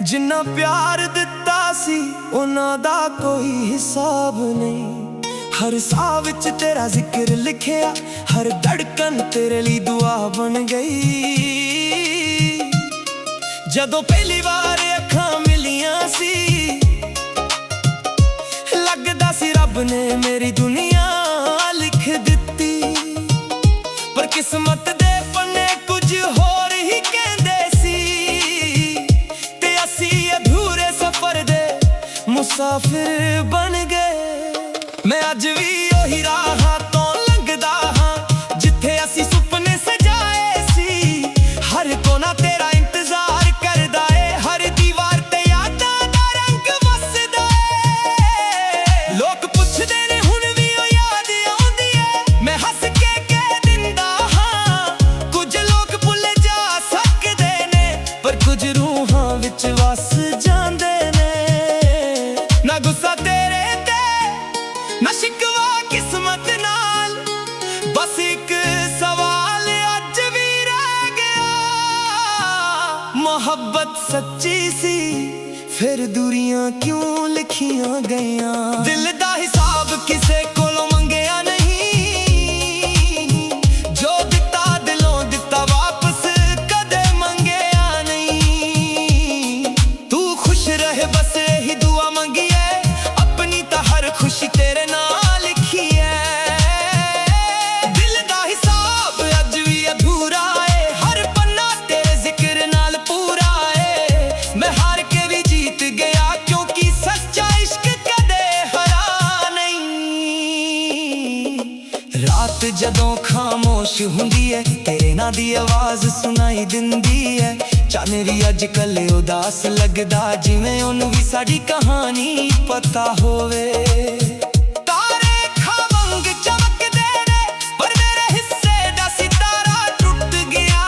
जिन्ना प्यार दिता सी उन्हां दा कोई हिसाब नहीं। हर साह विच तेरा जिक्र लिखिया, हर धड़कन तेरे लिए दुआ बन गई। जदों पहली बार अखां मिलियां सी, लगदा सी रब ने मेरी दुनिया लिख दिती। पर किस्मत दे पन्ने कुछ होर ही कहंदे सी, ते असी अधूरे सफर दे मुसाफिर बन गए। मैं अज भी ओही राहां तो लंघदा हां जिथे असी सुपने सजाए सी। हर कोना तेरा इंतजार करदा ए, हर दीवार ते यादां दा रंग वसदा ए। लोग पुछदे ने हुण भी ओ याद आउंदी ए, मैं हस के कह दिंदा हां कुछ लोग भुल जा सकदे ने, पर कुछ रूहां विच वस जांदे ने। ना गुस्सा तेरे ते ना शिकवा किस्मत नाल, बस एक सवाल अज भी रह गया। मोहब्बत सच्ची सी फिर दूरियां क्यों लिखियां गईयां। दिल दा हिसाब किसे कोलों मंगिया नहीं, जो दिता दिलों दिता वापस कदे मंगिया नहीं। तू खुश रहे बस यही दुआ मंगी है, अपनी ता हर खुशी तेरे नाल लिखी है। दिल दा हिसाब अज भी अधूरा है, हर पन्ना तेरे जिक्र नाल पूरा है। मैं हार के भी जीत गया क्योंकि सच्चा इश्क कदे हरा नहीं। रात जदों खामोश हुंदी है, तेरे नां दी आवाज सुनाई दिंदी है। चानेरी अजकल उदास लगदा, जिवें ओनू भी साडी कहानी पता होवे। तारे खवंग चमकदे ने पर मेरे हिस्से दा सितारा टुट गया।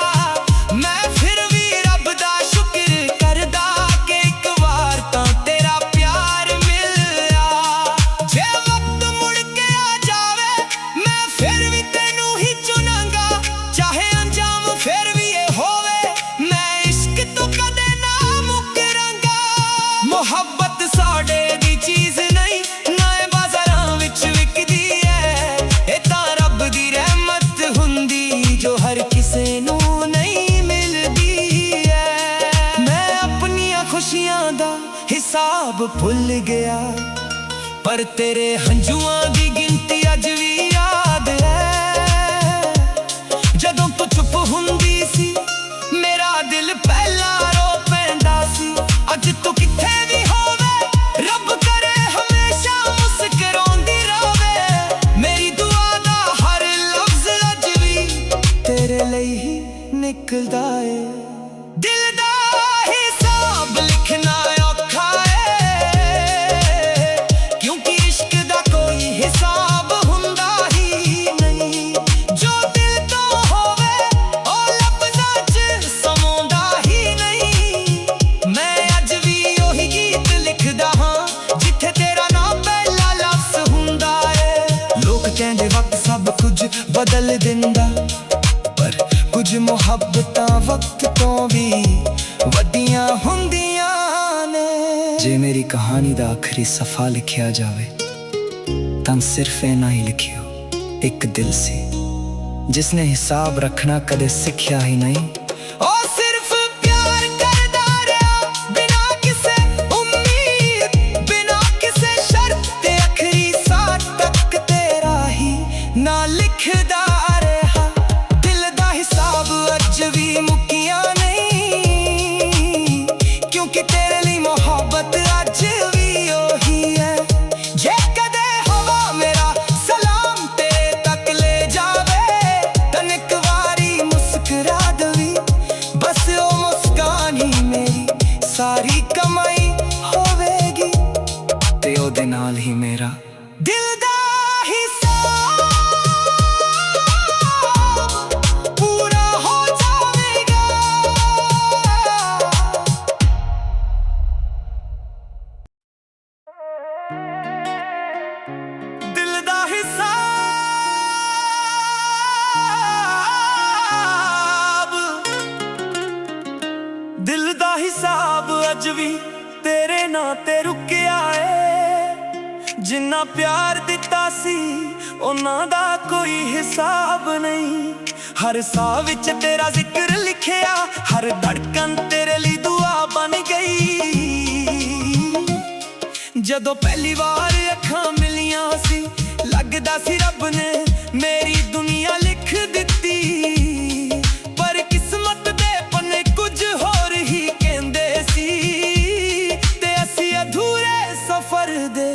मैं फिर भी रब दा शुक्र करदा कि एक बार तां तेरा प्यार मिलिया। जे वक्त मुड़ के आ जावे मैं फिर भी तैनू ही चुनांगा, चाहे अंजाम फिर भी ये होवे मैं इश्क तो कदे ना मुकरांगा। मोहब्बत साडे दी चीज नहीं, ना ए बाज़ारां विच विकदी है। ए तां रब दी रहमत हुंदी जो हर किसे नू नहीं मिलदी है। मैं अपनियां खुशियां दा हिसाब भुल गया, पर तेरे हंजुआं दी गिनती अज भी याद है। जदों तू चुप हुंदी सी मेरा दिल पहला रो पैंदा सी। अज तू किथे भी होवे रब करे हमेशा मुस्कुरांदी रहे। मेरी दुआ दा हर लफ्ज अज भी तेरे लिए ही निकलदा है। दिल दा हिसाब लिखना औखा है, क्योंकि इश्क दा कोई हिसाब हुंदा ही नहीं। जो दिल तो होवे ओ लफ्ज़ां च समाउंदा ही नहीं। मैं अज भी ओही गीत लिखदा हां जिथे तेरा नाम पहला लफ्ज़ हुंदा है। लोग कहंदे वक्त सब कुछ बदल दिंदा, पर कुछ मुहब्बतां वक्त तो भी वड्डियां हुंदियां ने। जे मेरी कहानी दा आखिरी सफा लिखिया जावे तां सिर्फ इन्ना ही लिखियो, एक दिल से जिसने हिसाब रखना कदे सिखिया ही नहीं। ओ सिर्फ प्यार करदा रहा बिना किसे उम्मीद, बिना किसे शर्त ते आखिरी साथ तक तेरा ही ना लिखदा रहा। दिल दा हिसाब अज भी मुकिया नहीं, क्योंकि तेरे लिए मोहब्बत अज भी ओही है। जे कदे हवा मेरा सलाम तेरे तक ले जावे तन एक वारी मुस्कुरा दवी, बस ਵੀ ਤੇਰੇ ਨਾਂ ਤੇ ਰੁਕਿਆ ਏ। ਜਿੰਨਾ ਪਿਆਰ ਦਿੱਤਾ ਸੀ ਉਹਨਾਂ ਦਾ ਕੋਈ ਹਿਸਾਬ ਨਹੀਂ। ਹਰ ਸਾਹ ਵਿੱਚ ਤੇਰਾ ਜ਼ਿਕਰ ਲਿਖਿਆ, ਹਰ ਧੜਕਣ ਤੇਰੇ ਲਈ ਦੁਆ ਬਣ ਗਈ। ਜਦੋਂ ਪਹਿਲੀ ਵਾਰ ਅੱਖਾਂ ਮਿਲੀਆਂ ਸੀ, ਲੱਗਦਾ ਸੀ ਰੱਬ ਨੇ ਮੇਰੀ ਦੁਨੀਆ ਲਿਖ ਦਿੱਤੀ। ਪਰ ਕਿਸਮਤ ਦੇ ਪੰਨੇ ਕੁਝ ਹੋਰ ਹੀ ਕਹਿੰਦੇ ਸੀ, ਤੇ ਅਸੀਂ ਅਧੂਰੇ ਸਫ਼ਰ ਦੇ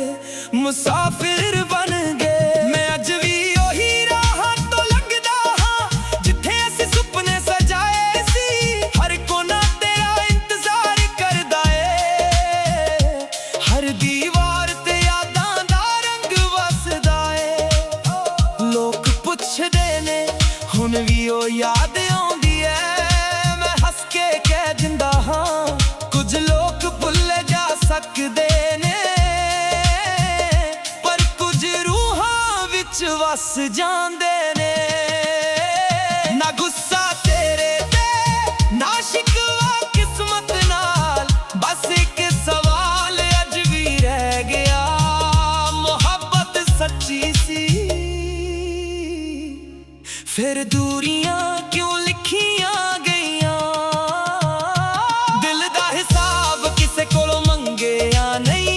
ਮੁਸਾਫਿਰ ਬਣ ਗਏ। ਮੈਂ ਅੱਜ ਵੀ ਉਹੀ ਰਾਹਾਂ ਤੋਂ ਲੰਘਦਾ ਹਾਂ ਜਿੱਥੇ ਅਸੀਂ ਸੁਪਨੇ ਸਜਾਏ ਸੀ। ਹਰ ਕੋਨਾ ਤੇਰਾ ਇੰਤਜ਼ਾਰ ਕਰਦਾ ਏ, ਹਰ ਦੀਵਾਰ ਤੇ ਯਾਦਾਂ ਦਾ ਰੰਗ ਵਸਦਾ ਏ। ਲੋਕ ਪੁੱਛਦੇ ਨੇ ਹੁਣ ਵੀ ਉਹ ਯਾਦ ਆਉਂਦੀ ਏ, ਮੈਂ ਹੱਸ ਕੇ ਕਹਿ ਦਿੰਦਾ ਹਾਂ ਕੁਝ ਲੋਕ ਭੁੱਲ ਜਾ ਸਕਦੇ ਨੇ, ਪਰ ਕੁਝ ਰੂਹਾਂ ਵਿੱਚ ਵਸ ਜਾਂਦੇ ਨੇ। ਨਾ ਗੁੱਸਾ ਤੇਰੇ ਤੇ, ਨਾ ਸ਼ਿਕਵਾ ਕਿਸਮਤ ਨਾਲ, ਬਸ ਇੱਕ ਸਵਾਲ ਅੱਜ ਵੀ ਰਹਿ ਗਿਆ, ਮੁਹੱਬਤ ਸੱਚੀ ਸੀ ਫਿਰ ਦੂਰੀਆਂ ਕਿਉਂ ਲਿਖੀਆਂ ਗਈਆਂ। ਦਿਲ ਦਾ ਹਿਸਾਬ ਕਿਸੇ ਕੋਲੋਂ ਮੰਗਿਆ ਨਹੀਂ,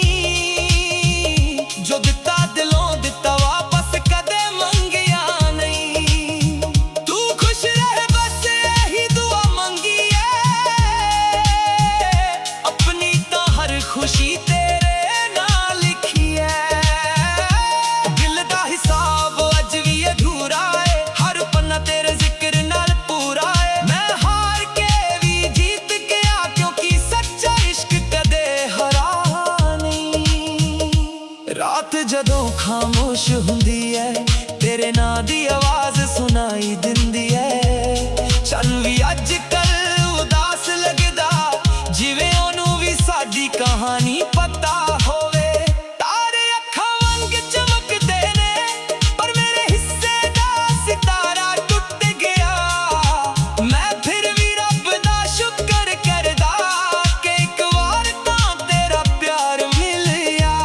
ਜੋ ਦਿੱਤਾ ਦਿਲੋਂ ਦਿੱਤਾ ਵਾਪਸ ਕਦੇ ਮੰਗਿਆ ਨਹੀਂ। ਤੂੰ ਖੁਸ਼ ਰਹਿ ਬਸ ਇਹੀ ਦੁਆ ਮੰਗੀ ਏ, ਆਪਣੀ ਤਾਂ ਹਰ ਖੁਸ਼ੀ ਤੇਰੇ ਨਾਲ ਲਿਖੀ ਏ। ਦਿਲ ਦਾ ਹਿਸਾਬ ਅੱਜ ਵੀ ਅਧੂਰਾ ਏ, ਹਰ ਪੰਨਾ ਤੇਰੇ ਜ਼ਿਕਰ ਨਾਲ ਪੂਰਾ ਏ। ਮੈਂ ਹਾਰ ਕੇ ਵੀ ਜੀਤ ਗਿਆ ਕਿਉਂਕਿ ਸੱਚਾ ਇਸ਼ਕ ਕਦੇ ਹਰਾ ਨਹੀਂ। ਰਾਤ ਜਦੋਂ ਖਾਮੋਸ਼ ਹੁੰਦੀ ਏ, ਤੇਰੇ ਨਾਂ ਦੀ ਆਵਾਜ਼ ਸੁਣਾਈ ਦਿੰਦੀ ਏ। ਚੱਲ ਵੀ ਅੱਜ ਕੱਲ ਉਦਾਸ ਲੱਗਦਾ, ਜਿਵੇਂ ਉਹਨੂੰ ਵੀ ਸਾਡੀ ਕਹਾਣੀ ਪਤਾ ਹੋਵੇ। ਤਾਰੇ ਅੱਖਾਂ ਵਾਂਗ ਚਮਕਦੇ ਨੇ, ਪਰ ਮੇਰੇ ਹਿੱਸੇ ਦਾ ਸਿਤਾਰਾ ਟੁੱਟ ਗਿਆ। ਮੈਂ ਫਿਰ ਵੀ ਰੱਬ ਦਾ ਸ਼ੁਕਰ ਕਰਦਾ ਕਿ ਇੱਕ ਵਾਰ ਤਾਂ ਤੇਰਾ ਪਿਆਰ ਮਿਲਿਆ।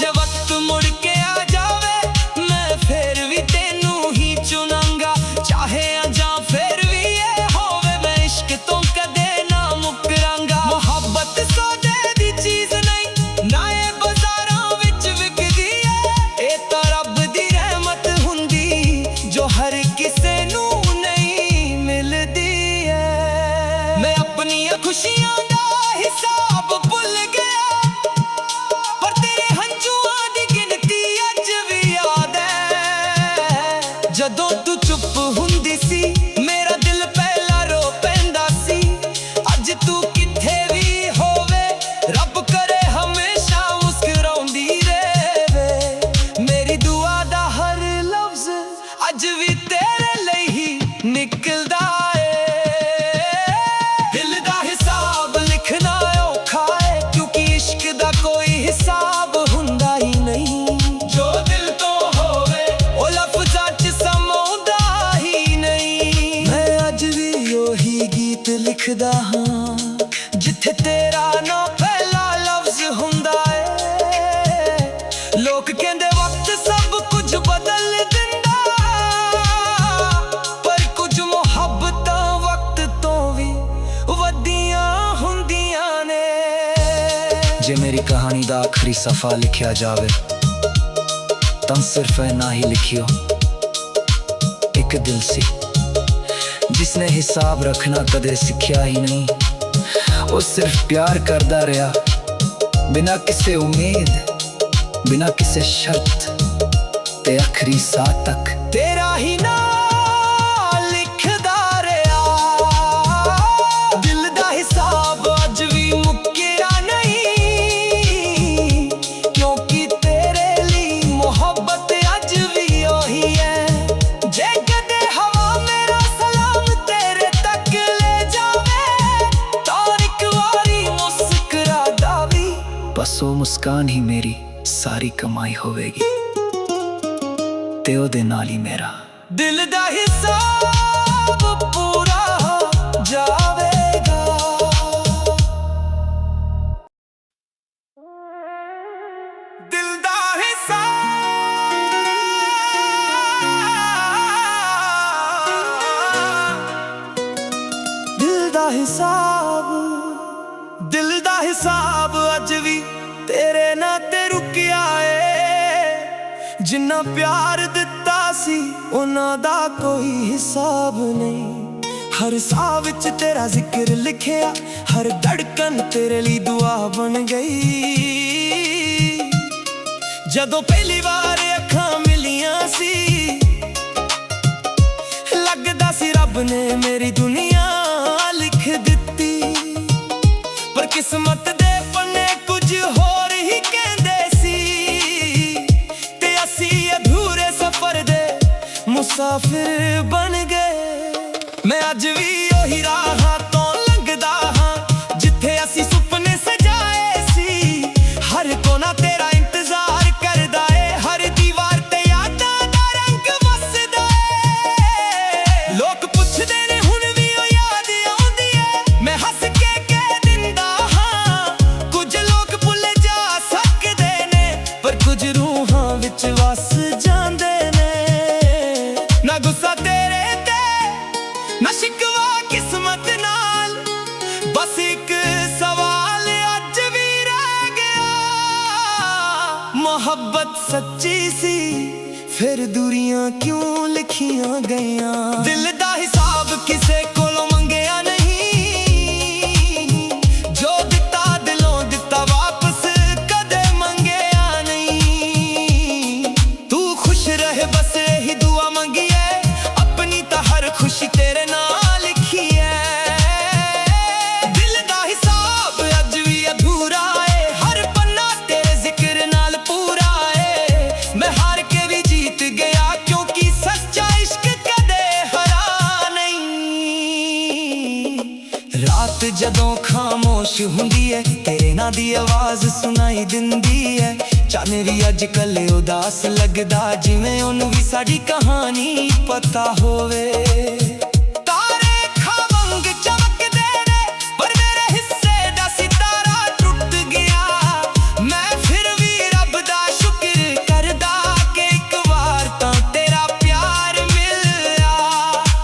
ਜੇ ਵਕਤ ਮੁੜ ਕੇ ਆ ਜਾਵੇ, ਮੈਂ ਫਿਰ ਵੀ ਤੈਨੂੰ ਹੀ ਚੁਣਾਂਗਾ, ਚਾਹੇ ਜਾਂ ਫਿਰ ਵੀ ਇਹ ਹੋਵੇ, ਮੈਂ ਇਸ਼ਕ ਤੋਂ ਕਦੇ ਨਾ ਮੁਕਰਾਂਗਾ। ਮੁਹੱਬਤ ਸੌਦੇ ਦੀ ਚੀਜ਼ ਨਹੀਂ, ਨਾ ਇਹ ਬਾਜ਼ਾਰਾਂ ਵਿੱਚ ਵਿਕਦੀ ਏ। ਇਹ ਤਾਂ ਰੱਬ ਦੀ ਰਹਿਮਤ ਹੁੰਦੀ ਜੋ ਹਰ ਕਿਸੇ ਨੂੰ ਨਹੀਂ ਮਿਲਦੀ ਏ। ਮੈਂ ਆਪਣੀਆਂ ਖੁਸ਼ੀਆਂ ਦਾ ਹਿਸਾਬ ਭੁੱਲ ਗਿਆ, ਪਰ ਤੇਰੇ ਹੰਝੂਆਂ ਦੀ ਗਿਣਤੀ ਅੱਜ ਵੀ ਯਾਦ ਏ। ਜਦੋਂ ਤੂੰ ਚੁੱਪ ਹੁੰਦੀ ਸੀ, ਮੇਰਾ ਦਿਲ ਪਹਿਲਾਂ ਰੋ ਪੈਂਦਾ ਸੀ। ਅੱਜ ਤੂੰ ਕਿੱਥੇ ਵੀ ਹੋਵੇ, ਰੱਬ ਕਰੇ ਹਮੇਸ਼ਾ ਮੁਸਕਰਾਉਂਦੀ ਰਹੇ। ਮੇਰੀ ਦੁਆ ਦਾ ਹਰ ਲਫ਼ਜ਼ ਅੱਜ ਵੀ ਤੇਰੇ ਲਈ ਹੀ ਨਿਕਲਦਾ ਏ। ਦਿਲ ਦਾ ਹਿਸਾਬ ਲਿਖਣਾ ਔਖਾ ਏ, ਕਿਉਂਕਿ ਇਸ਼ਕ ਦਾ ਕੋਈ ਹਿਸਾਬ ਹੁੰਦਾ ਹੀ ਨਹੀਂ। ਜੋ ਦਿਲ ਤੋਂ ਹੋਵੇ ਉਹ ਲਫ਼ਜ਼ਾਂ 'ਚ ਸਮਾਉਂਦਾ ਹੀ ਨਹੀਂ। ਮੈਂ ਅੱਜ ਵੀ ਉਹੀ ਗੀਤ ਲਿਖਦਾ ਹਾਂ ਜਿੱਥੇ ਤੇਰਾ ਨਾਂ ਪਹਿਲਾ ਲਫ਼ਜ਼ ਹੁੰਦਾ ਏ। ਲੋਕ ਕਹਿੰਦੇ ਵਕਤ ਸਭ ਕੁਝ ਬਦਲ ਦਿੰਦਾ, ਪਰ ਕੁਝ ਮੁਹੱਬਤਾਂ ਵਕਤ ਤੋਂ ਵੀ ਵੱਡੀਆਂ ਹੁੰਦੀਆਂ ਨੇ। ਜੇ ਮੇਰੀ ਕਹਾਣੀ ਦਾ ਆਖਰੀ ਸਫ਼ਾ ਲਿਖਿਆ ਜਾਵੇ ਤਾਂ ਸਿਰਫ ਇੰਨਾ ਹੀ ਲਿਖਿਓ, ਇੱਕ ਦਿਲ ਸੀ ਜਿਸਨੇ ਹਿਸਾਬ ਰੱਖਣਾ ਕਦੇ ਸਿੱਖਿਆ ਹੀ ਨਹੀਂ। ਉਹ ਸਿਰਫ ਪਿਆਰ ਕਰਦਾ ਰਿਹਾ, ਬਿਨਾਂ ਕਿਸੇ ਉਮੀਦ, ਬਿਨਾਂ ਕਿਸੇ ਸ਼ਰਤ, ਤੇ ਆਖਰੀ ਸਾਹ ਤੱਕ ਤੇਰਾ ਹੀ ਨਾਂ ਲਿਖਦਾ ਰਿਹਾ। ਦਿਲ ਦਾ ਹਿਸਾਬ ਅੱਜ ਵੀ ਮੁੱਕਿਆ ਨਹੀਂ, ਕਿਉਂਕਿ ਤੇਰੇ ਲਈ ਮੁਹੱਬਤ ਅੱਜ ਵੀ ਉਹੀ ਹੈ। ਜੇ ਕਦੇ ਹਵਾ ਮੇਰਾ ਸਲਾਮ ਤੇਰੇ ਤੱਕ ਲੈ ਜਾਵੇ, ਤਾਂ ਇੱਕ ਵਾਰੀ ਮੁਸਕਰਾ ਦਾਵੀ, ਬਸ ਉਹ ਮੁਸਕਾਨ ਹੀ ਮੇਰੀ ਸਾਰੀ ਕਮਾਈ ਹੋਵੇਗੀ, ਤੇ ਉਹਦੇ ਨਾਲ ਹੀ ਮੇਰਾ ਦਿਲ ਦਾ ਹਿਸਾਬ ਪੂਰਾ ਜਾਵੇਗਾ। ਦਿਲ ਦਾ ਹਿਸਾਬ ਅੱਜ ਵੀ ਤੇਰੇ ਨਾਂ ਤੇ ਰੁਕਿਆ ਏ। ਜਿੰਨਾ ਪਿਆਰ ਦਿੱਤਾ ਸੀ ਉਹਨਾਂ ਦਾ ਕੋਈ ਹਿਸਾਬ ਨਹੀਂ। ਹਰ ਸਾਹ ਵਿੱਚ ਤੇਰਾ ਜ਼ਿਕਰ ਲਿਖਿਆ, ਹਰ ਧੜਕਨ ਤੇਰੇ ਲਈ ਦੁਆ ਬਣ ਗਈ। ਜਦੋਂ ਪਹਿਲੀ ਵਾਰ ਅੱਖਾਂ ਮਿਲੀਆਂ ਸੀ, ਲੱਗਦਾ ਸੀ ਰੱਬ ਨੇ ਮੇਰੀ ਦੁਨੀਆ ਲਿਖ ਦਿੱਤੀ। ਪਰ ਕਿਸਮਤ ਦੇ ਪੰਨੇ ਕੁਝ ਹੋਰ ਹੀ ਕਹਿੰਦੇ ਸੀ, ਤੇ ਅਸੀਂ ਅਧੂਰੇ ਸਫ਼ਰ ਦੇ ਮੁਸਾਫਿਰ ਬਣ ਗਏ। ਮੈਂ ਅੱਜ ਵੀ ਉਹੀ ਰਾਹਾਂ ਤੋਂ ਲੰਘਦਾ ਹਾਂ ਜਿੱਥੇ ਅਸੀਂ ਸੁਪਨੇ ਸਜਾਏ ਸੀ। ਹਰ ਕੋਨਾ ਤੇਰਾ ਇੰਤਜ਼ਾਰ ਕਰਦਾ ਏ, ਹਰ ਦੀਵਾਰ ਤੇ ਯਾਦਾਂ ਦਾ ਰੰਗ ਵਸਦਾ ਏ। ਲੋਕ ਪੁੱਛਦੇ ਨੇ ਹੁਣ ਵੀ ਉਹ ਯਾਦ ਆਉਂਦੀ ਏ, ਮੈਂ ਹੱਸ ਕੇ ਕਹਿ ਦਿੰਦਾ ਹਾਂ। ਕੁਝ ਲੋਕ ਭੁੱਲ ਜਾ ਸਕਦੇ ਨੇ, ਪਰ ਕੁਝ ਰੂਹਾਂ ਵਿੱਚ ਵਸ ਜਾਂਦੇ ਨੇ। ਨਾ ਗੁੱਸਾ ਤੇਰੇ ਤੇ, ਨਾ ਸ਼ਿਕਵਾ ਕਿਸਮਤ ਨਾਲ, ਬਸ ਇੱਕ ਸਵਾਲ ਅੱਜ ਵੀ ਰਹਿ ਗਿਆ। ਮੁਹੱਬਤ ਸੱਚੀ ਸੀ, ਫਿਰ ਦੂਰੀਆਂ ਕਿਉਂ ਲਿਖੀਆਂ ਗਈਆਂ। ਦਿਲ ਦਾ ਹਿਸਾਬ ਕਿਸੇ ਕੋਲੋਂ ਮੰਗਿਆ ਨਹੀਂ, ਜੋ ਦਿੱਤਾ ਦਿਲੋਂ ਦਿੱਤਾ, ਵਾਪਸ ਕਦੇ ਮੰਗਿਆ ਨਹੀਂ। ਤੂੰ ਖੁਸ਼ ਰਹੇ ਬਸ ਇਹੀ ਦੁਆ ਮੰਗੀਏ, ਆਪਣੀ ਤਾਂ ਹਰ ਖੁਸ਼ੀ ਤੇਰੇ ਨਾਲ ਲਿਖੀ ਐ। ਦਿਲ ਦਾ ਹਿਸਾਬ ਅੱਜ ਵੀ ਅਧੂਰਾ ਏ, ਹਰ ਪੰਨਾ ਤੇਰੇ ਜ਼ਿਕਰ ਨਾਲ ਪੂਰਾ ਏ। ਮੈਂ ਹਾਰ ਕੇ ਵੀ ਜੀਤ ਗਿਆ, ਕਿਉਂਕਿ ਸੱਚਾ ਇਸ਼ਕ ਕਦੇ ਹਰਾ ਨਹੀਂ। ਰਾਤ ਜਦੋਂ ਖਾਮੋਸ਼ ਹੁੰਦੀ ਏ, ਤੇਰੇ ਨਾਂ ਦੀ ਆਵਾਜ਼ ਸੁਣਾਈ ਦਿੰਦੀ ਏ। ਚਾਨੇ ਵੀ ਅੱਜ ਕੱਲ ਉਦਾਸ ਲੱਗਦਾ, ਜਿਵੇਂ ਉਹਨੂੰ ਵੀ ਸਾਡੀ ਕਹਾਣੀ ਪਤਾ ਹੋਵੇ। ਤਾਰੇ ਖਵੰਗ ਚਮਕਦੇ ਨੇ, ਪਰ ਮੇਰੇ ਹਿੱਸੇ ਦਾ ਸਿਤਾਰਾ ਟੁੱਟ ਗਿਆ। ਮੈਂ ਫਿਰ ਵੀ ਰੱਬ ਦਾ ਸ਼ੁਕਰ ਕਰਦਾ ਕਿ ਇੱਕ ਵਾਰ ਤਾਂ ਤੇਰਾ ਪਿਆਰ ਮਿਲਿਆ।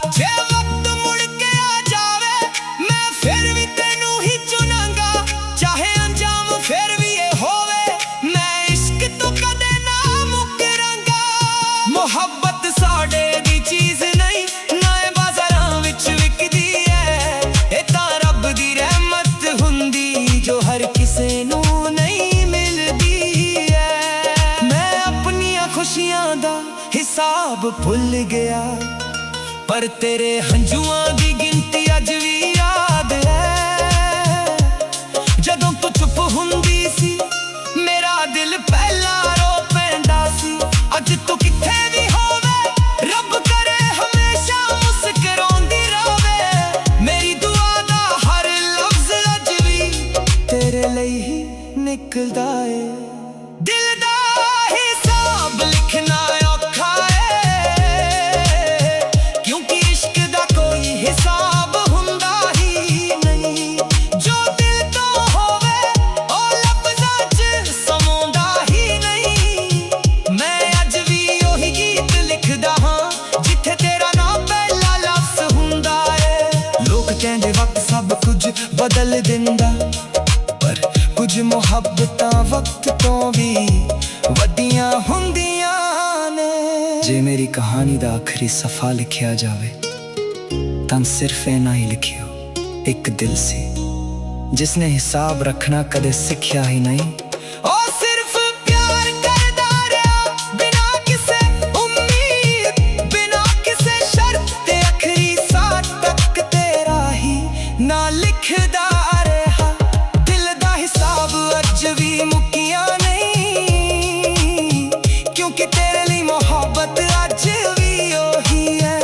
ਜੇ ਵਕਤ ਮੁੜ ਕੇ ਆ ਜਾਵੇ, ਮੈਂ ਫਿਰ ਵੀ ਤੈਨੂੰ ਹੀ ਚੁਣਾਂਗਾ, ਚਾਹੇ ਅੰਜਾਮ ਫਿਰ ਵੀ ਇਹ ਹੋਵੇ। ਮੈਂ ਇਸ਼ਕ ਤੋਂ ਕਦੇ ਨਾ ਮੁਕਰਾਂਗਾ। ਮੁਹੱਬਤ ਸਾਡੇ ਦੀ ਚੀਜ਼ ਨਹੀਂ, ਨਾ ਇਹ ਬਾਜ਼ਾਰਾਂ ਵਿੱਚ ਵਿਕਦੀ ਐ। ਇਹ ਤਾਂ ਰੱਬ ਦੀ ਰਹਿਮਤ ਹੁੰਦੀ, ਜੋ ਹਰ ਕਿਸੇ ਨੂੰ ਨਹੀਂ ਮਿਲਦੀ ਐ। ਮੈਂ ਆਪਣੀਆਂ ਖੁਸ਼ੀਆਂ ਦਾ ਹਿਸਾਬ ਭੁੱਲ ਗਿਆ, ਪਰ ਤੇਰੇ ਹੰਝੂਆਂ ਦੀ ਗਿਣਤੀ ਅੱਜ ਵੀ ਯਾਦ ਐ। ਜਦੋਂ ਤੂੰ ਚੁੱਪ ਹੁੰਦੀ ਸੀ, ਮੇਰਾ ਦਿਲ ਪਹਿਲਾਂ ਰੋ ਪੈਂਦਾ ਸੀ। ਅੱਜ ਤੂੰ ਕਿੱਥੇ ਵੀ ਹੋਵੇ, ਰੱਬ ਕਰੇ ਹਮੇਸ਼ਾ ਮੁਸਕਰਾਉਂਦੀ ਰਵੇ। ਮੇਰੀ ਦੁਆ ਦਾ ਹਰ ਲਫ਼ਜ਼ ਅੱਜ ਵੀ ਤੇਰੇ ਲਈ ਹੀ ਨਿਕਲਦਾ ਏ। ਦਿਲ ਦਾ ਹਿਸਾਬ ਲਿਖਣਾ ਔਖਾ ਏ, ਕਿਉਂਕਿ ਇਸ਼ਕ ਦਾ ਕੋਈ ਹਿਸਾਬ ਹੁੰਦਾ ਹੀ ਨਹੀਂ। ਜੋ ਦਿਲ ਤੋਂ ਹੋਵੇ ਉਹ ਲਫ਼ਜ਼ਾਂ 'ਚ ਸਮਾਉਂਦਾ ਹੀ ਨਹੀਂ। ਮੈਂ ਅੱਜ ਵੀ ਉਹੀ ਗੀਤ ਲਿਖਦਾ ਹਾਂ ਜਿੱਥੇ ਤੇਰਾ ਨਾਂ ਪਹਿਲਾ ਲਫ਼ਜ਼ ਹੁੰਦਾ ਏ। ਲੋਕ ਕਹਿੰਦੇ ਵਕਤ ਸਭ ਕੁਝ ਬਦਲ ਦਿੰਦਾ, ਪਰ ਕੁਝ ਮੁਹੱਬਤਾਂ ਵਕਤ ਤੋਂ ਵੀ ਵੱਡੀਆਂ ਹੁੰਦੀਆਂ ਨੇ। ਜੇ ਮੇਰੀ ਕਹਾਣੀ ਦਾ ਆਖਰੀ ਸਫ਼ਾ ਲਿਖਿਆ ਜਾਵੇ, ਤਾਂ ਸਿਰਫ ਇੰਨਾ ਹੀ ਲਿਖਿਓ, ਇੱਕ ਦਿਲ ਸੀ ਜਿਸਨੇ ਹਿਸਾਬ ਰੱਖਣਾ ਕਦੇ ਸਿੱਖਿਆ ਹੀ ਨਹੀਂ। ਉਹ ਸਿਰਫ ਪਿਆਰ ਕਰਦਾ ਰਿਹਾ, ਬਿਨਾਂ ਕਿਸੇ ਉਮੀਦ, ਬਿਨਾਂ ਕਿਸੇ ਸ਼ਰਤ, ਤੇ ਆਖਰੀ ਸਾਹ ਤੱਕ ਤੇਰਾ ਹੀ ਨਾਂ ਲਿਖਦਾ ਰਿਹਾ। ਦਿਲ ਦਾ ਹਿਸਾਬ ਅੱਜ ਵੀ ਮੁੱਕਿਆ ਨਹੀਂ, ਕਿਉਂਕਿ ਤੇਰੇ ਲਈ ਮੁਹੱਬਤ ਅੱਜ ਵੀ ਉਹੀ ਹੈ।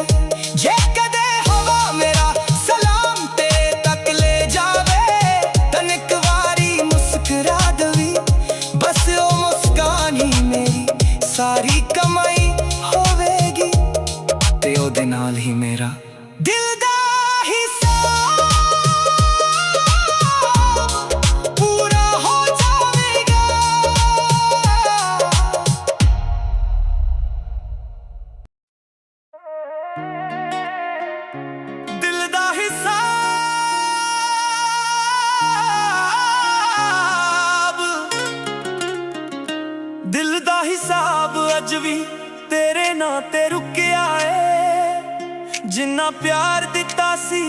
ਜੇ ਕਦੇ ਹਵਾ ਮੇਰਾ ਸਲਾਮ ਤੇਰੇ ਤੱਕ ਲੈ ਜਾਵੇ, ਤਾਂ ਇੱਕ ਵਾਰੀ ਮੁਸਕਰਾ ਦਵੀਂ, ਬਸ ਉਹ ਮੁਸਕਾਨ ਹੀ ਮੇਰੀ ਸਾਰੀ ਕਮਾਈ ਹੋਵੇਗੀ। ਤੇ ਉਹਦੇ ਨਾਲ ਹੀ ਮੇਰਾ ਦਿਲ ਦਾ ਹਿਸਾਬ ਨਾਂ ਤੇ ਰੁਕਿਆ ਏ। ਜਿੰਨਾ ਪਿਆਰ ਦਿੱਤਾ ਸੀ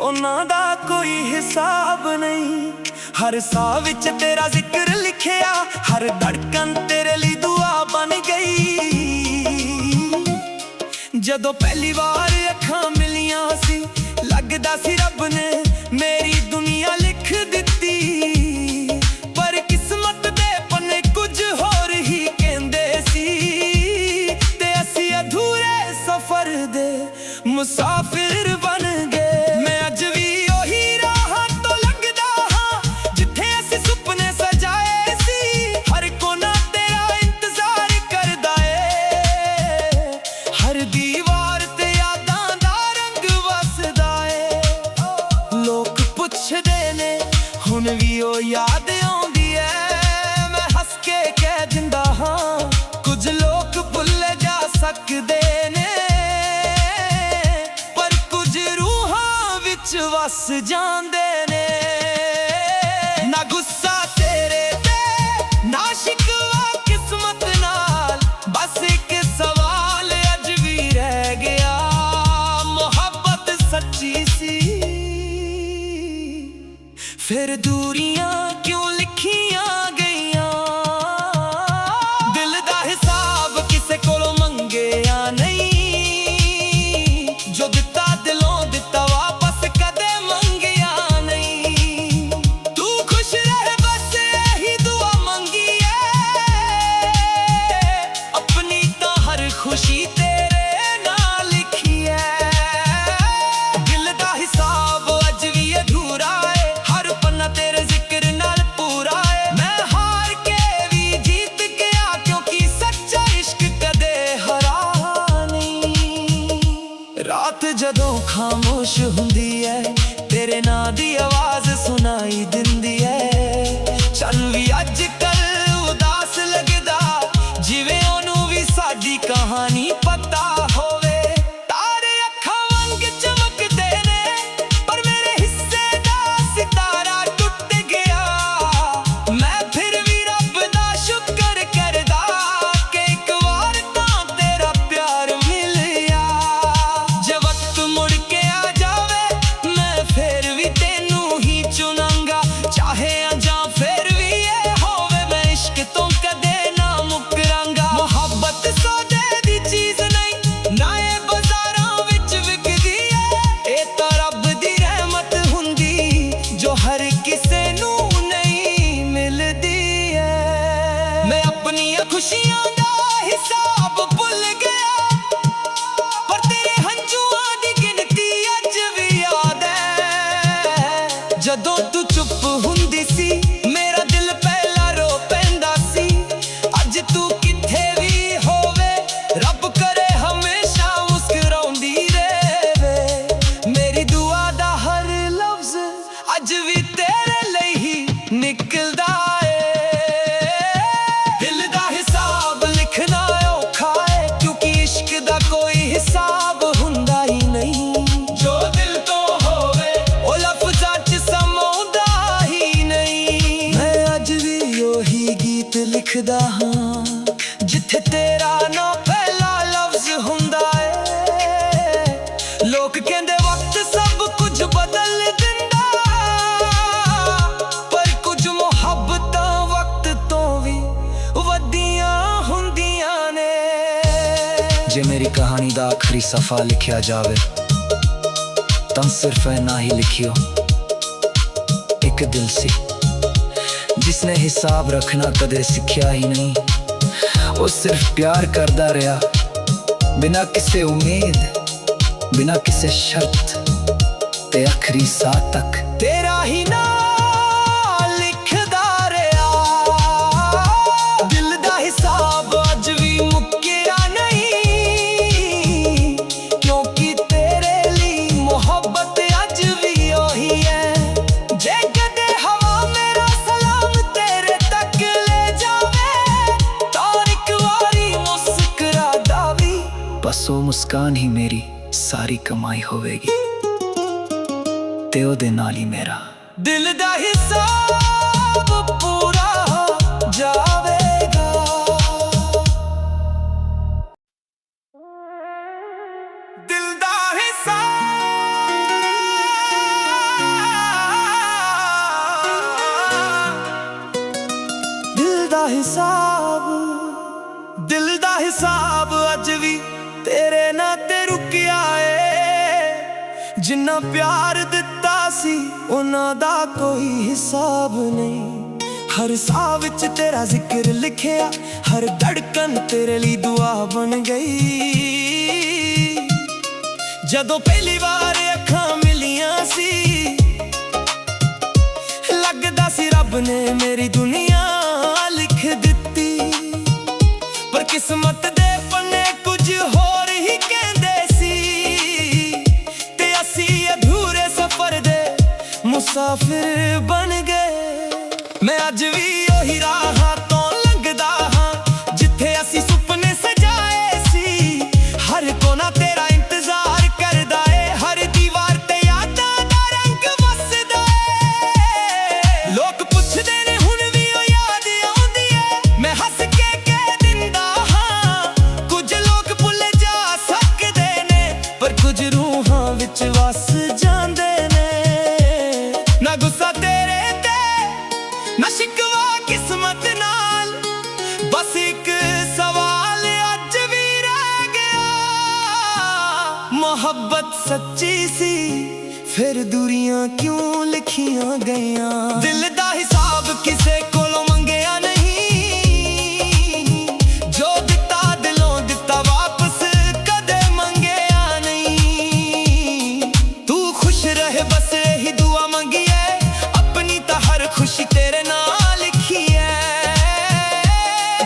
ਉਹਨਾਂ ਦਾ ਕੋਈ ਹਿਸਾਬ ਨਹੀਂ। ਹਰ ਸਾਹ ਵਿੱਚ ਤੇਰਾ ਜ਼ਿਕਰ ਲਿਖਿਆ, ਹਰ ਧੜਕਣ ਤੇਰੇ ਲਈ ਦੁਆ ਬਣ ਗਈ। ਜਦੋਂ ਪਹਿਲੀ ਵਾਰ ਅੱਖਾਂ ਮਿਲੀਆਂ ਸੀ, ਲੱਗਦਾ ਸੀ ਰੱਬ ਨੇ ਮੇਰੀ ਦੁਨੀਆ ਲਿਖ ਦਿੱਤੀ। ਪਰ ਕਿਸਮਤ ਦੇ ਪੰਨੇ ਕੁਝ ਹੋਰ ਹੀ ਕਹਿੰਦੇ ਸੀ, ਤੇ ਅਸੀਂ ਅਧੂਰੇ ਸਫ਼ਰ ਦੇ ਮੁਸਾਫਿਰ ਬਣ ਗਏ। ਮੈਂ ਅੱਜ ਵੀ ਉਹੀ ਰਾਹਾਂ ਤੋਂ ਲੰਘਦਾ ਹਾਂ ਜਿੱਥੇ ਅਸੀਂ ਸੁਪਨੇ ਸਜਾਏ ਸੀ। ਹਰ ਕੋਨਾ ਤੇਰਾ ਇੰਤਜ਼ਾਰ ਕਰਦਾ ਏ, ਹਰ ਦੀਵਾਰ ਤੇ ਯਾਦਾਂ ਦਾ ਰੰਗ ਵਸਦਾ ਏ। ਲੋਕ ਪੁੱਛਦੇ ਨੇ ਹੁਣ ਵੀ ਉਹ ਯਾਦ ਆਉਂਦੀ ਏ, ਮੈਂ ਹੱਸ ਕੇ ਕਹਿ ਦਿੰਦਾ ਹਾਂ ਕੁਝ ਲੋਕ ਭੁੱਲ ਜਾ ਸਕਦੇ ਨੇ, ਵਸ ਜਾਂਦੇ ਨੇ। ਨਾ ਗੁੱਸਾ ਤੇਰੇ ਤੇ, ਨਾ ਸ਼ਿਕਵਾ ਕਿਸਮਤ ਨਾਲ, ਬਸ ਇੱਕ ਸਵਾਲ ਅੱਜ ਵੀ ਰਹਿ ਗਿਆ, ਮੁਹੱਬਤ ਸੱਚੀ ਸੀ ਫਿਰ ਦੂਰੀਆਂ ਕਿਉਂ ਲਿਖੀਆਂ ਗਈਆਂ। ਦਿਲ ਦਾ ਹਿਸਾਬ ਕਿਸੇ ਕੋਲੋਂ ਮੰਗਿਆ ਨਹੀਂ, ਜੋ ਦਿੱਤਾ ਦਿਲੋਂ ਦਿੱਤਾ ਖੁਸ਼ੀ ਤੇਰੇ ਨਾਲ ਲਿਖੀ ਐ। ਦਿਲ ਦਾ ਹਿਸਾਬ ਅੱਜ ਵੀ ਅਧੂਰਾ ਏ, ਹਰ ਪੰਨਾ ਤੇਰੇ ਜ਼ਿਕਰ ਨਾਲ ਪੂਰਾ ਏ। ਮੈਂ ਹਾਰ ਕੇ ਵੀ ਜੀਤ ਗਿਆ ਕਿਉਂਕਿ ਸੱਚਾ ਇਸ਼ਕ ਕਦੇ ਹਾਰਾ ਨਹੀਂ। ਰਾਤ ਜਦੋਂ ਖਾਮੋਸ਼ ਹੁੰਦੀ ਐ, ਤੇਰੇ ਨਾਂ ਦੀ ਆਵਾਜ਼ ਸੁਣਾਈ ਦਿੰਦੀ ਐ। ਚੰਨ ਵੀ ਅੱਜ ਕੱਲ ਉਦਾਸ ਲੱਗਦਾ, ਜਿਵੇਂ ਉਹਨੂੰ ਵੀ ਸਾਡੀ ਕਹਾਣੀ ਪਤਾ ਹੋਵੇ। ਤਾਰੇ ਅੱਖਾਂ ਵਾਂਗ ਚਮਕਦੇ ਨੇ, ਪਰ ਮੇਰੇ ਹਿੱਸੇ ਦਾ ਸਿਤਾਰਾ ਟੁੱਟ ਗਿਆ। ਮੈਂ ਫਿਰ ਵੀ ਰੱਬ ਦਾ ਸ਼ੁਕਰ ਕਰਦਾ ਕਿ ਇੱਕ ਵਾਰ ਤਾਂ ਤੇਰਾ ਪਿਆਰ ਮਿਲਿਆ। ਜੇ ਵਕਤ ਮੁੜ ਕੇ ਆ ਜਾਵੇ ਮੈਂ ਫਿਰ ਵੀ ਤੈਨੂੰ ਹੀ ਚੁਣਾਂਗਾ, ਚਾਹੇ ਜਾਂ ਫਿਰ ਵੀ ਇਹ ਹੋਵੇ ਮੈਂ ਇਸ਼ਕ ਤੋਂ ਕਦੇ ਨਾ ਮੁਕਰਾਂਗਾ। ਮੁਹੱਬਤ ਸੌਦੇ ਦੀ ਚੀਜ਼ ਨਹੀਂ, ਨਾ ਇਹ ਬਾਜ਼ਾਰਾਂ ਵਿੱਚ ਵਿਕਦੀ ਏ। ਇਹ ਤਾਂ ਰੱਬ ਦੀ ਰਹਿਮਤ ਹੁੰਦੀ ਜੋ ਹਰ ਕਿਸੇ ਨੂੰ ਨਹੀਂ ਮਿਲਦੀ ਏ। ਮੈਂ ਆਪਣੀਆਂ ਖੁਸ਼ੀਆਂ ਦਾ ਹਿਸਾਬ ਭੁੱਲ ਗਿਆ, ਪਰ ਤੇਰੇ ਹੰਝੂਆਂ ਦੀ ਗਿਣਤੀ ਅੱਜ ਵੀ ਯਾਦ ਏ। ਜਦੋਂ ਤੂੰ ਚੁੱਪ ਹੁੰਦੀ ਸੀ ਮੇਰਾ ਦਿਲ ਪਹਿਲਾਂ ਰੋ ਪੈਂਦਾ ਸੀ। ਅੱਜ ਤੂੰ ਕਿੱਥੇ ਵੀ ਹੋਵੇ ਰੱਬ ਕਰੇ ਹਮੇਸ਼ਾ ਮੁਸਕਰਾਉਂਦੀ ਰਹੇ। ਮੇਰੀ ਦੁਆ ਦਾ ਹਰ ਲਫ਼ਜ਼ ਅੱਜ ਵੀ ਤੇਰੇ ਲਈ ਹੀ ਨਿਕਲਦਾ ਏ। ਦਿਲ ਦਾ ਹਿਸਾਬ ਲਿਖਣਾ ਔਖਾ ਏ, ਕਿਉਂਕਿ ਇਸ਼ਕ ਦਾ ਕੋਈ ਹਿਸਾਬ ਹੁੰਦਾ ਹੀ ਨਹੀਂ। ਜੋ ਦਿਲ ਤੋਂ ਹੋਵੇ ਉਹ ਲਫ਼ਜ਼ਾਂ 'ਚ ਸਮਾਉਂਦਾ ਹੀ ਨਹੀਂ। ਮੈਂ ਅੱਜ ਵੀ ਉਹੀ ਗੀਤ ਲਿਖਦਾ ਹਾਂ ਜਿੱਥੇ ਤੇਰਾ ਨਾਂ ਪਹਿਲਾ ਲਫ਼ਜ਼ ਹੁੰਦਾ ਏ। ਲੋਕ ਕਹਿੰਦੇ ਵਕਤ ਸਭ ਕੁਝ ਬਦਲ ਦਿੰਦਾ, ਪਰ ਕੁਝ ਮੁਹੱਬਤਾਂ ਵਕਤ ਤੋਂ ਵੀ ਵੱਡੀਆਂ ਹੁੰਦੀਆਂ ਨੇ। ਜੇ ਮੇਰੀ ਕਹਾਣੀ ਦਾ ਆਖਰੀ ਸਫ਼ਾ ਲਿਖਿਆ ਜਾਵੇ ਤਾਂ ਸਿਰਫ ਇੰਨਾ ਹੀ ਲਿਖਿਓ, ਇੱਕ ਦਿਲ ਸੀ ਜਿਸਨੇ ਹਿਸਾਬ ਰੱਖਣਾ ਕਦੇ ਸਿੱਖਿਆ ਹੀ ਨਹੀਂ। ਉਹ ਸਿਰਫ ਪਿਆਰ ਕਰਦਾ ਰਿਹਾ ਬਿਨਾਂ ਕਿਸੇ ਉਮੀਦ, ਬਿਨਾਂ ਕਿਸੇ ਸ਼ਰਤ, ਤੇ ਆਖਰੀ ਸਾਹ ਤੱਕ ਤੇਰਾ ਹੀ ਨਾਂ ਲਿਖਦਾ ਰਿਹਾ। ਦਿਲ ਦਾ ਹਿਸਾਬ ਅੱਜ ਵੀ ਮੁੱਕਿਆ ਨਹੀਂ, ਕਿਉਂਕਿ ਤੇਰੇ ਲਈ ਮੁਹੱਬਤ ਅੱਜ ਵੀ ਉਹੀ ਹੈ। ਜੇ ਕਦੇ ਹਵਾ ਮੇਰਾ ਸਲਾਮ ਤੇਰੇ ਤੱਕ ਲੈ ਜਾਵੇ ਤਾਂ ਇੱਕ ਵਾਰੀ ਮੁਸਕਰਾ ਦਾਵੀ, ਬਸ ਉਹ ਮੁਸਕਾਨ ਹੀ ਮੇਰੀ ਸਾਰੀ ਕਮਾਈ ਹੋਵੇਗੀ, ਤੇ ਉਹਦੇ ਨਾਲ ਹੀ ਮੇਰਾ ਦਿਲ ਦਾ ਹਿਸਾਬ ਪੂਰਾ ਹੋ ਜਾਵੇ। जिन्ना प्यार दिता सी उन्हां दा कोई हिसाब नहीं। हर साह विच तेरा जिक्र लिखिया, हर धड़कन तेरे लिए दुआ बन गई। जदों पहली बार अखां मिलियां सी लगदा सी रब ने मेरी दुनिया लिख दिती। पर किस्मत दे पन्ने कुछ होर ही कहंदे सी ते असी अधूरे सफर दे मुसाफिर बन गए। मैं अज भी ओही राहां तो लंघदा हां जिथे असी सुपने सजाए सी। हर कोना तेरा इंतजार करदा ए, हर दीवार ते यादां दा रंग वसदा ए। लोग पुछदे ने हुण भी ओ याद आउंदी ए, मैं हस के कह दिंदा हां कुछ लोग भुल जा सकदे ने पर कुछ रूहां विच वस जांदे ने। ना गुस्सा तेरे ते ना शिकवा किस्मत नाल, बस एक सवाल अज भी रह गया। मोहब्बत सच्ची सी फिर दूरियां क्यों लिखियां गईयां। दिल दा हिसाब किसे कोलों मंगिया नहीं, जो दिता दिलों दिता वापस कदे मंगिया नहीं। तू खुश रहे बस यही दुआ मंगी है, अपनी ता हर खुशी तेरे नाल लिखी है।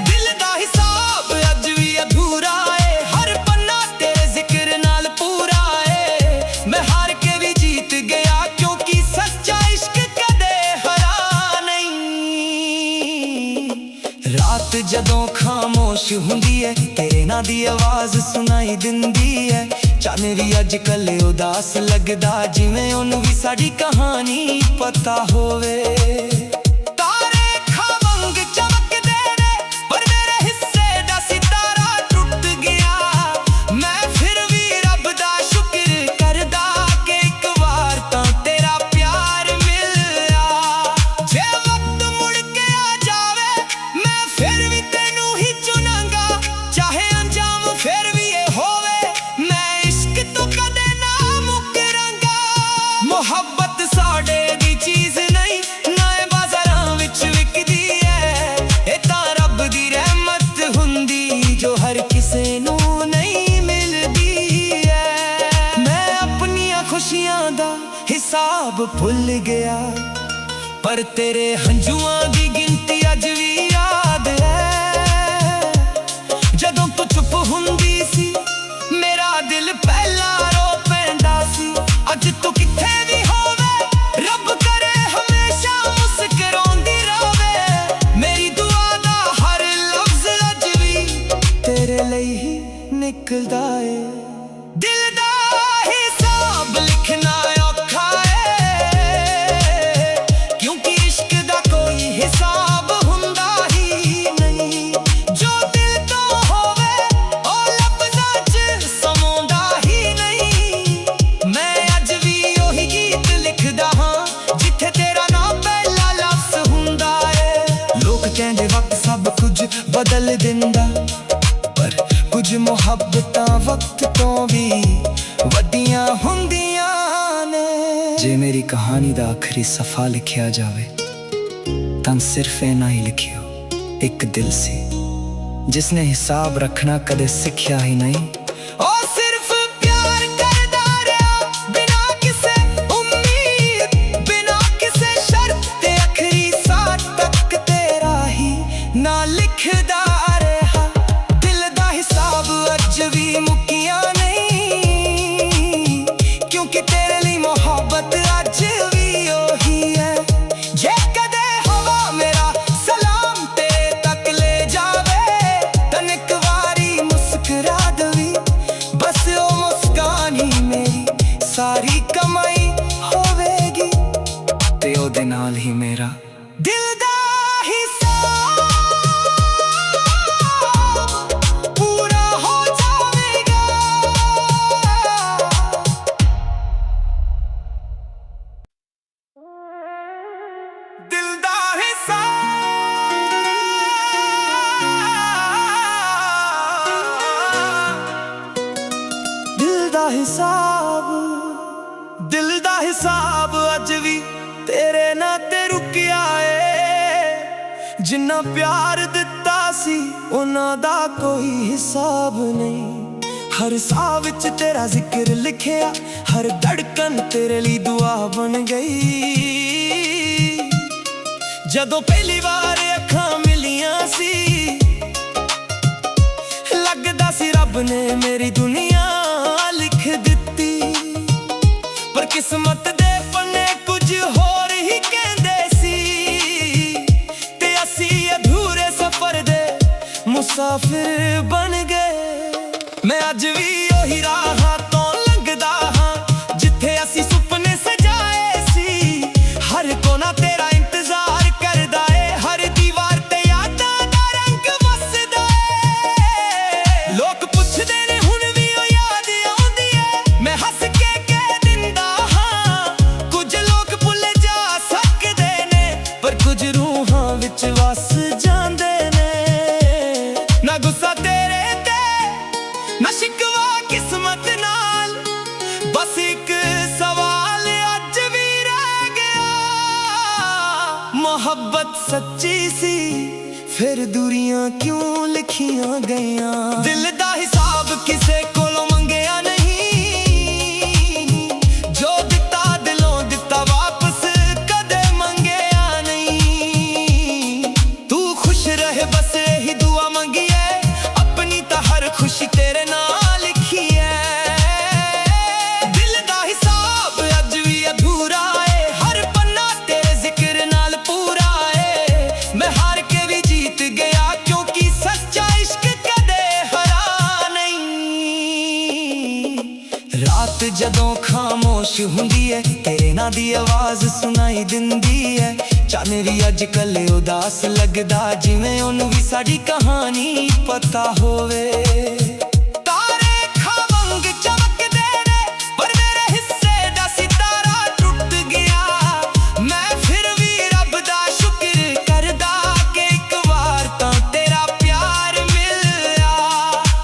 दिल दा हिसाब अज भी अधूरा है, हर पन्ना तेरे जिक्र नाल पूरा है। मैं हार के भी जीत गया क्योंकि सच्चा इश्क कदे हरा नहीं। रात जदों खामोश हुंदी है तेरे नां दी आवाज सुनाई दिंदी है। चन्न भी अजकल उदास लगदा जिवें ओनू भी साडी कहानी पता होवे। तारे खवंग चमकदे ने पर मेरे हिस्से दा सितारा टुट गया। मैं फिर भी रब दा शुक्र करदा कि एक बार तां तेरा प्यार मिलिया। जे वक्त मुड़ के आ जावे मैं फिर भी तेनू ही चुनांगा, चाहे अंजाम फिर भी ये होवे मैं इश्क तो कदे ना मुकरांगा। मोहब्बत साडे दी चीज नहीं, ना ए बाज़ारां विच विकदी है। ए तां रब दी रहमत हुंदी जो हर किसे नू नहीं मिलदी है। मैं अपनियां खुशियां दा हिसाब भुल गया पर तेरे हंजुआं दी गिनती अज भी याद है। जदों तू चुप हुंदी सी मेरा दिल पहला रो पैंदा सी। अज तू किथे भी होवे रब करे हमेशा मुस्कुरांदी रवे। मेरी दुआ दा हर लफ्ज अज भी तेरे लिए ही निकलदा है। दिल दा हिसाब लिखना औखा है क्योंकि इश्क दा कोई हिसाब हुंदा ही नहीं। जो दिल तो होवे ओ लफ्ज़ां च समाउंदा ही नहीं। मैं अज भी ओही गीत लिखदा हां जिथे तेरा नाम पहला लफ्ज़ हुंदा है। लोग कहंदे वक्त सब कुछ बदल दिंदा पर कुछ मुहब्बतां वक्त तो भी वड्डियां हुंदियां ने। जे मेरी कहानी दा आखिरी सफा लिखिया जावे तां सिर्फ इन्ना ही लिखियो, एक दिल से जिसने हिसाब रखना कदे सिखिया ही नहीं। ओ सिर्फ प्यार करदा रहा बिना किसे उम्मीद, बिना किसे शर्त ते आखिरी साथ तक तेरा ही ना लिखदा रहा। दिल दा हिसाब अज भी मुकिया नहीं क्योंकि तेरे लिए मोहब्बत अज भी ओही है। जे कदे हवा मेरा सलाम तेरे तक ले जावे तन एक वारी मुस्कुरा दवी, बस ओ मुस्कान ही मेरी सारी कमाई होवेगी ते ओदे नाल ही मेरा दिल दा हिसाब पूरा हो जावेगा। दिल दा हिसाब, दिल ਹਿਸਾਬ ਅੱਜ ਵੀ ਤੇਰੇ ਨਾਂ ਤੇ ਰੁਕਿਆ ਏ। ਜਿੰਨਾ ਪਿਆਰ ਦਿੱਤਾ ਸੀ ਉਹਨਾਂ ਦਾ ਕੋਈ ਹਿਸਾਬ ਨਹੀਂ। ਹਰ ਸਾਹ ਵਿੱਚ ਤੇਰਾ ਜ਼ਿਕਰ ਲਿਖਿਆ, ਹਰ ਧੜਕਨ ਤੇਰੇ ਲਈ ਦੁਆ ਬਣ ਗਈ। ਜਦੋਂ ਪਹਿਲੀ ਵਾਰ ਅੱਖਾਂ ਮਿਲੀਆਂ ਸੀ, ਲੱਗਦਾ ਸੀ ਰੱਬ ਨੇ ਮੇਰੀ ਦੁਨੀਆ ਲਿਖ ਦਿੱਤੀ। ਪਰ ਕਿਸਮਤ ਦੇ ਪੰਨੇ ਕੁਝ ਹੋਰ ਹੀ ਕਹਿੰਦੇ ਸੀ, ਤੇ ਅਸੀਂ ਅਧੂਰੇ ਸਫ਼ਰ ਦੇ ਮੁਸਾਫਿਰ ਬਣ ਗਏ। ਮੈਂ ਅੱਜ ਵੀ ਉਹੀ ਰਾਹਾਂ ਤੋਂ ਲੰਘਦਾ ਹਾਂ ਜਿੱਥੇ ਅਸੀਂ ਸੁਪਨੇ ਸਜਾਏ ਸੀ। ਹਰ ਕੋਨਾ ਤੇਰਾ ਇੰਤਜ਼ਾਰ ਕਰਦਾ ਏ, ਹਰ ਦੀਵਾਰ ਤੇ ਯਾਦਾਂ ਦਾ ਰੰਗ ਵਸਦਾ ਏ। ਲੋਕ ਪੁੱਛਦੇ ਨੇ ਹੁਣ ਵੀ ਉਹ ਯਾਦ ਆਉਂਦੀ ਏ, ਮੈਂ ਹੱਸ ਕੇ ਕਹਿ ਦਿੰਦਾ ਹਾਂ ਕੁਝ ਲੋਕ ਭੁੱਲ ਜਾ ਸਕਦੇ ਨੇ, ਪਰ ਕੁਝ ਰੂਹਾਂ ਵਿੱਚ ਵਸ ਜਾਂਦੇ ਨੇ। ਨਾ ਗੁੱਸਾ ਤੇਰੇ ਤੇ ਨਾ ਸ਼ਿਕਵਾ ਕਿਸਮਤ ਨਾਲ, ਬਸ ਇੱਕ ਸਵਾਲ ਅੱਜ ਵੀ ਰਹਿ ਗਿਆ। ਮੁਹੱਬਤ ਸੱਚੀ ਸੀ ਫਿਰ ਦੂਰੀਆਂ ਕਿਉਂ ਲਿਖੀਆਂ ਗਈਆਂ। ਦਿਲ ਦਾ ਹਿਸਾਬ ਕਿਸੇ ਕੋਲੋਂ ਮੰਗਿਆ ਨਹੀਂ, ਜੋ ਦਿੱਤਾ ਦਿਲੋਂ ਦਿੱਤਾ ਵਾਪਸ ਕਦੇ ਮੰਗਿਆ ਨਹੀਂ। ਤੂੰ ਖੁਸ਼ ਰਹੇ ਬਸ ਇਹੀ ਦੁਆ ਮੰਗੀ ਏ, ਆਪਣੀ ਤਾਂ ਹਰ ਖੁਸ਼ੀ ਤੇਰੇ ਨਾਲ ਲਿਖੀ ਏ। ਦਿਲ ਦਾ ਹਿਸਾਬ ਅੱਜ ਵੀ ਅਧੂਰਾ ਏ, ਹਰ ਪੰਨਾ ਤੇਰੇ ਜ਼ਿਕਰ ਨਾਲ ਪੂਰਾ ਏ। ਮੈਂ ਹਾਰ ਕੇ ਵੀ ਜੀਤ ਗਿਆ ਕਿਉਂਕਿ ਸੱਚਾ ਇਸ਼ਕ ਕਦੇ ਹਰਾ ਨਹੀਂ। ਰਾਤ ਜਦੋਂ ਖਾਮੋਸ਼ ਹੁੰਦੀ ਏ, ਤੇਰੇ ਨਾਂ ਦੀ ਆਵਾਜ਼ ਸੁਣਾਈ ਦਿੰਦੀ ਏ। ਚੰਨ ਵੀ ਅੱਜ ਕੱਲ ਉਦਾਸ ਲੱਗਦਾ, ਜਿਵੇਂ ਉਹਨੂੰ ਵੀ ਸਾਡੀ ਕਹਾਣੀ ਪਤਾ ਹੋਵੇ। ਤਾਰੇ ਖਵੰਗ ਚਮਕਦੇ ਨੇ ਪਰ ਮੇਰੇ ਹਿੱਸੇ ਦਾ ਸਿਤਾਰਾ ਟੁੱਟ ਗਿਆ। ਮੈਂ ਫਿਰ ਵੀ ਰੱਬ ਦਾ ਸ਼ੁਕਰ ਕਰਦਾ ਕਿ ਇੱਕ ਵਾਰ ਤਾਂ ਤੇਰਾ ਪਿਆਰ ਮਿਲਿਆ।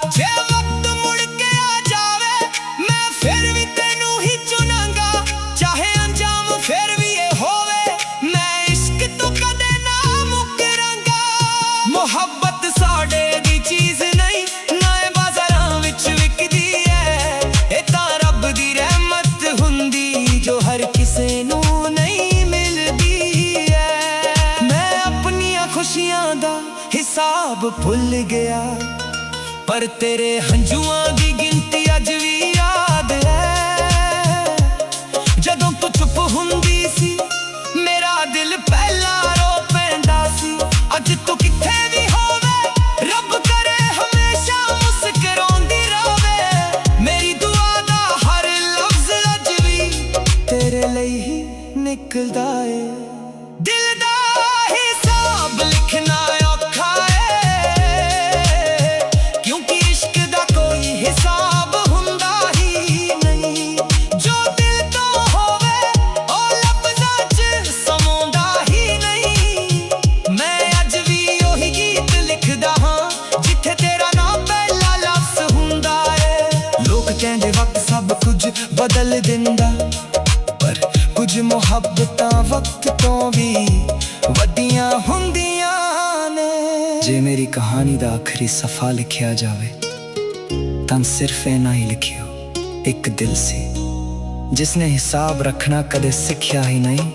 ਜੇ ਵਕਤ ਮੁੜ ਕੇ ਆ ਜਾਵੇ ਮੈਂ ਫਿਰ ਵੀ ਤੈਨੂੰ ਹੀ ਚੁਣਾਂਗਾ, ਚਾਹੇ ਅੰਜਾਮ ਫਿਰ ਵੀ ਇਹ ਹੋਵੇ, ਮੈਂ ਇਸ਼ਕ ਤੋਂ ਕਦੇ ਨਾ ਮੁਕਰਾਂਗਾ। ਮੁਹੱਬਤ ਸਾਡੇ ਦੀ ਚੀਜ਼ ਨਹੀਂ, ਨਾ ਇਹ ਬਾਜ਼ਾਰਾਂ ਵਿੱਚ ਵਿਕਦੀ ਏ। ਇਹ ਤਾਂ ਰੱਬ ਦੀ ਰਹਿਮਤ ਹੁੰਦੀ ਜੋ ਹਰ ਕਿਸੇ ਨੂੰ ਨਹੀਂ ਮਿਲਦੀ ਏ। ਮੈਂ ਆਪਣੀਆਂ ਖੁਸ਼ੀਆਂ ਦਾ ਹਿਸਾਬ ਭੁੱਲ ਗਿਆ, ਪਰ ਤੇਰੇ ਹੰਝੂਆਂ ਦੀ ਗਿਣਤੀ ਅੱਜ ਵੀ ਯਾਦ ਹੈ। ਜਦੋਂ ਤੂੰ ਚੁੱਪ ਹੁੰਦੀ ਸੀ ਮੇਰਾ ਦਿਲ ਪਹਿਲਾਂ ਰੋ ਪੈਂਦਾ ਸੀ। ਅੱਜ ਤੂੰ ਕਿੱਥੇ ਵੀ ਹੋਵੇ ਰੱਬ ਕਰੇ ਹਮੇਸ਼ਾ ਮੁਸਕਰਾਉਂਦੀ ਰਹੇ। ਮੇਰੀ ਦੁਆ ਦਾ ਹਰ ਲਫ਼ਜ਼ ਅੱਜ ਵੀ ਤੇਰੇ ਲਈ ਹੀ ਨਿਕਲਦਾ ਏ। ਦਿਲ ਦਾ ਹਿਸਾਬ ਲਿਖਣਾ ਔਖਾ ਏ, ਕਿਉਂਕਿ ਇਸ਼ਕ ਦਾ ਕੋਈ ਹਿਸਾਬ ਹੁੰਦਾ ਹੀ ਨਹੀਂ। ਜੋ ਦਿਲ ਤੋਂ ਹੋਵੇ ਉਹ ਲਫ਼ਜ਼ਾਂ 'ਚ ਸਮਾਉਂਦਾ ਹੀ ਨਹੀਂ। ਮੈਂ ਅੱਜ ਵੀ ਉਹੀ ਗੀਤ ਲਿਖਦਾ ਹਾਂ ਜਿੱਥੇ ਤੇਰਾ ਨਾਂ ਪਹਿਲਾ ਲਫ਼ਜ਼ ਹੁੰਦਾ ਏ। ਲੋਕ ਕਹਿੰਦੇ ਵਕਤ ਸਭ ਕੁਝ ਬਦਲ ਦਿੰਦਾ, ਪਰ ਕੁਝ ਮੁਹੱਬਤਾਂ ਵਕਤ ਤੋਂ ਵੀ ਵੱਡੀਆਂ ਹੁੰਦੀਆਂ ਨੇ। ਜੇ ਮੇਰੀ ਕਹਾਣੀ ਦਾ ਆਖਰੀ ਸਫ਼ਾ ਲਿਖਿਆ ਜਾਵੇ ਤਾਂ ਸਿਰਫ ਇੰਨਾ ਹੀ ਲਿਖਿਓ, ਇੱਕ ਦਿਲ ਸੀ ਜਿਸਨੇ ਹਿਸਾਬ ਰੱਖਣਾ ਕਦੇ ਸਿੱਖਿਆ ਹੀ ਨਹੀਂ।